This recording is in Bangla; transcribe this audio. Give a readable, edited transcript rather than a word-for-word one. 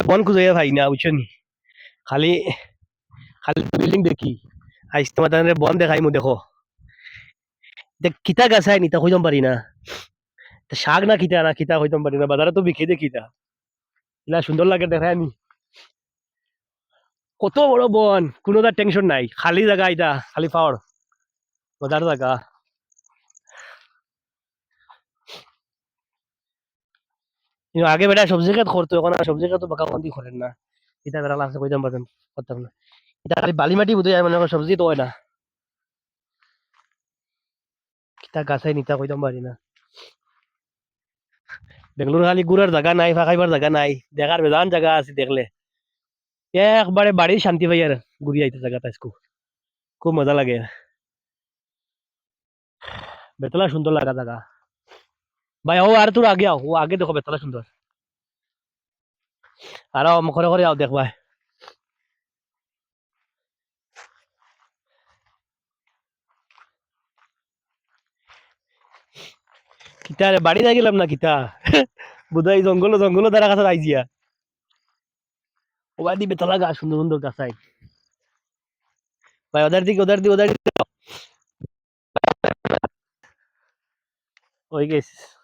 বন খুঁজে ভাই না বুঝছো নি খালি খালি বিল্ডিং দেখি আইস তোমার তাহলে বন দেখাই মু দেখো দেখ কিতা গাছাই নিতা কইতাম পারি না শাক না খিতা না খিতা কইতাম পারি না বাজারে তো বিকে দেখি তা ইলা সুন্দর লাগে দেখাই আমি কত বড় বন কোনো তার টেনশন নাই খালি জায়গা এটা খালি পাওয়ার মজার জায়গা কিন্তু আগে বেটা সবজি খেত করতো এখন আর সবজি খেত বাঁকা বন্দি করেন না এটা বেড়া লাগছে কইতাম পারতাম করতাম না এটা খালি বালি মাটি বুঝে যায় মানে সবজি তো হয় না কিতা গাছাই নিতা কইতাম পারি না বেঙ্গলোর খালি ঘুরার জায়গা নাই ফাঁকাইবার জায়গা নাই দেখার বেজান জায়গা আছে দেখলে একবারে বাড়ির শান্তি পাই আর ঘুরি আইতে জায়গাটা খুব খুব মজা লাগে বেতলা সুন্দর লাগা জায়গা ভাই ও আর তোর আগে আও ও আগে দেখো বেতলা সুন্দর আর করে করে আও দেখ ভাই কিতা রে বাড়ি যাই গেলাম না কিতা বুধাই জঙ্গল জঙ্গল দ্বারা কাছে আইজিয়া ও বাদি বেতলা গাছ সুন্দর সুন্দর গাছ আই ভাই ওদের দিকে ওই গেছিস